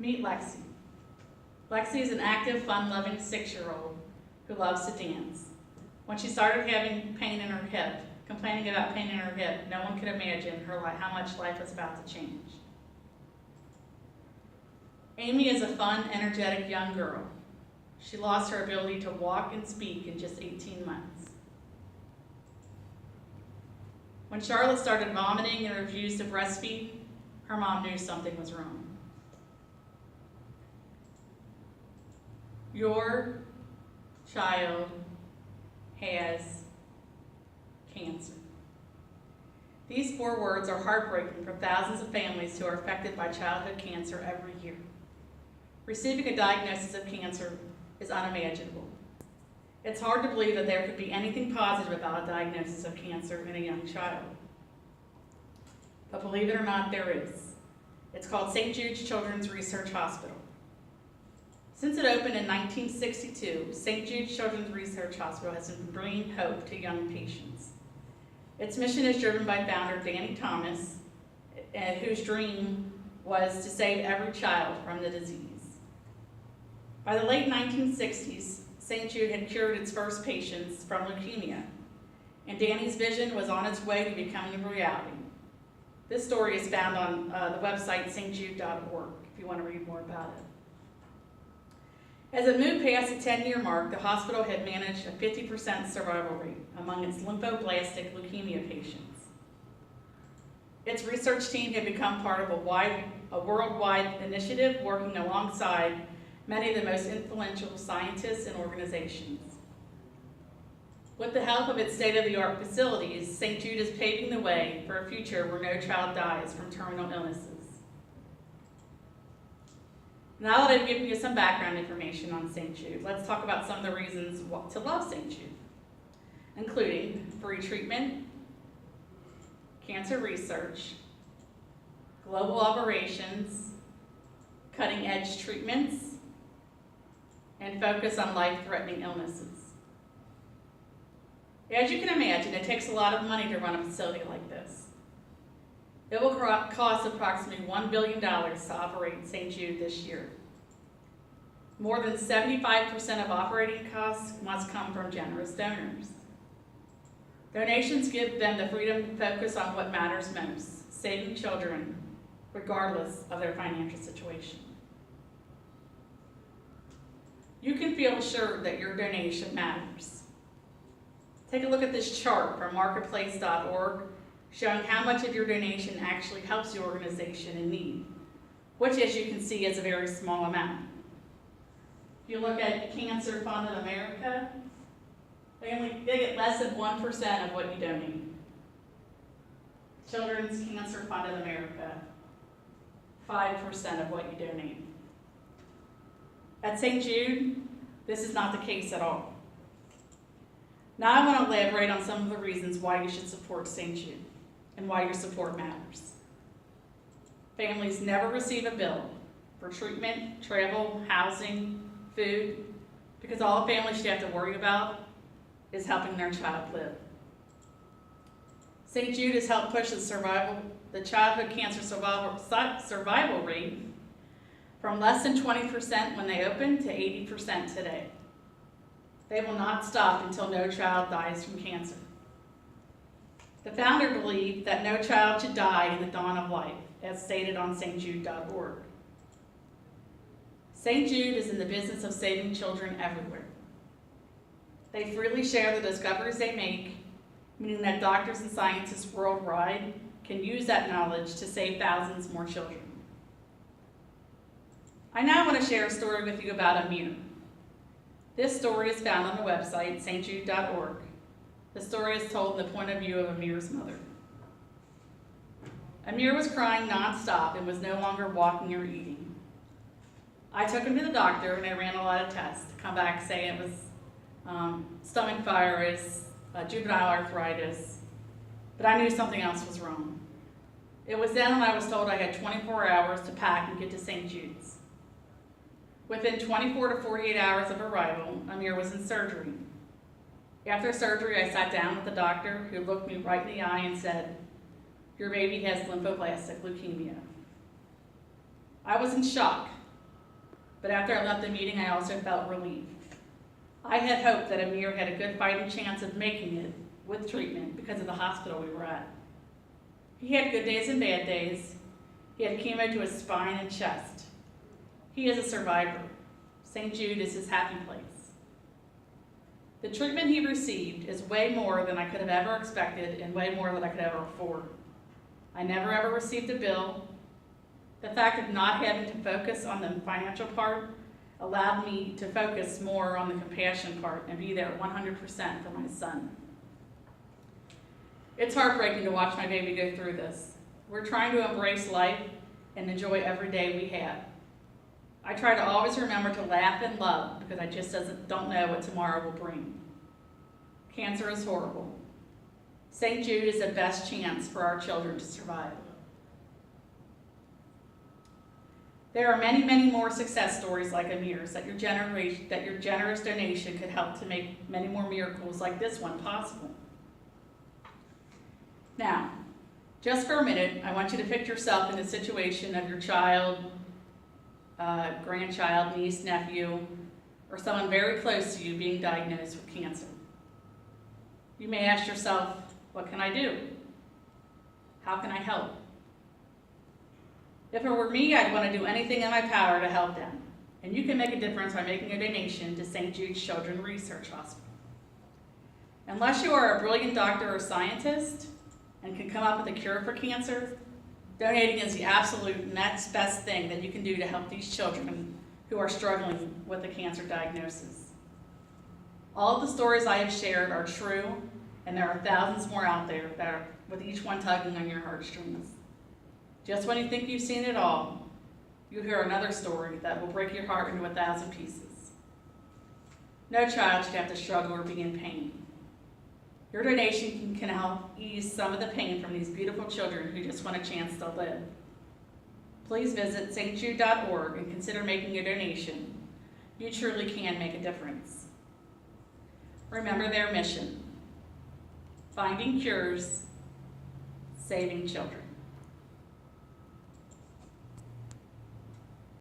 Meet Lexi. Lexi is an active, fun-loving 6-year-old who loves to dance. When she started having pain in her hip, complaining about pain in her hip, no one could imagine how much life was about to change. Amy is a fun, energetic young girl. She lost her ability to walk and speak in just 18 months. When Charlotte started vomiting and refused to breastfeed, her mom knew something was wrong. Your child has cancer. These 4 words are heartbreaking for thousands of families who are affected by childhood cancer every year. Receiving a diagnosis of cancer is unimaginable. It's hard to believe that there could be anything positive about a diagnosis of cancer in a young child. But believe it or not, there is. It's called St. Jude's Children's Research Hospital. Since it opened in 1962, St. Jude's Children's Research Hospital has been bringing hope to young patients. Its mission is driven by founder Danny Thomas, whose dream was to save every child from the disease. By the late 1960s, St. Jude had cured its first patients from leukemia, and Danny's vision was on its way to becoming a reality. This story is found on the website stjude.org if you want to read more about it. As it moved past the 10-year mark, the hospital had managed a 50% survival rate among its lymphoblastic leukemia patients. Its research team had become part of a worldwide initiative working alongside many of the most influential scientists and organizations. With the help of its state-of-the-art facilities, St. Jude is paving the way for a future where no child dies from terminal illnesses. Now that I've given you some background information on St. Jude, let's talk about some of the reasons to love St. Jude, including free treatment, cancer research, global operations, cutting-edge treatments, and focus on life-threatening illnesses. As you can imagine, it takes a lot of money to run a facility like this. It will cost approximately $1 billion to operate St. Jude this year. More than 75% of operating costs must come from generous donors. Donations give them the freedom to focus on what matters most, saving children, regardless of their financial situation. You can feel assured that your donation matters. Take a look at this chart from marketplace.org showing how much of your donation actually helps the organization in need, which, as you can see, is a very small amount. If you look at Cancer Fund of America, they get less than 1% of what you donate. Children's Cancer Fund of America, 5% of what you donate. At St. Jude, this is not the case at all. Now I want to elaborate on some of the reasons why you should support St. Jude and why your support matters. Families never receive a bill for treatment, travel, housing, food, because all a family should have to worry about is helping their child live. St. Jude has helped push the childhood cancer survival rate from less than 20% when they opened to 80% today. They will not stop until no child dies from cancer. The founder believed that no child should die in the dawn of life, as stated on stjude.org. St. Jude is in the business of saving children everywhere. They freely share the discoveries they make, meaning that doctors and scientists worldwide can use that knowledge to save thousands more children. I now want to share a story with you about Amir. This story is found on the website, stjude.org. The story is told in the point of view of Amir's mother. Amir was crying nonstop and was no longer walking or eating. I took him to the doctor and I ran a lot of tests to come back saying it was stomach virus, juvenile arthritis, but I knew something else was wrong. It was then when I was told I had 24 hours to pack and get to St. Jude's. Within 24 to 48 hours of arrival, Amir was in surgery. After surgery, I sat down with the doctor who looked me right in the eye and said, "Your baby has lymphoblastic leukemia." I was in shock. but after I left the meeting, I also felt relief. I had hoped that Amir had a good fighting chance of making it with treatment because of the hospital we were at. He had good days and bad days. He had chemo to his spine and chest. He is a survivor. St. Jude is his happy place. The treatment he received is way more than I could have ever expected and way more than I could ever afford. I never ever received a bill. The fact of not having to focus on the financial part allowed me to focus more on the compassion part and be there 100% for my son. It's heartbreaking to watch my baby go through this. We're trying to embrace life and enjoy every day we have. I try to always remember to laugh and love because I just don't know what tomorrow will bring. Cancer is horrible. St. Jude is the best chance for our children to survive. There are many, many more success stories like Amir's that your generous donation could help to make many more miracles like this one possible. Now, just for a minute, I want you to picture yourself in the situation of your child, grandchild, niece, nephew, or someone very close to you being diagnosed with cancer. You may ask yourself, what can I do? How can I help? If it were me, I'd want to do anything in my power to help them. And you can make a difference by making a donation to St. Jude's Children's Research Hospital. Unless you are a brilliant doctor or scientist and can come up with a cure for cancer, donating is the absolute next best thing that you can do to help these children who are struggling with a cancer diagnosis. All of the stories I have shared are true, and there are thousands more out there with each one tugging on your heartstrings. Just when you think you've seen it all, you hear another story that will break your heart into 1,000 pieces. No child should have to struggle or be in pain. Your donation can help ease some of the pain from these beautiful children who just want a chance to live. Please visit stjude.org and consider making a donation. You truly can make a difference. Remember their mission: finding cures, saving children.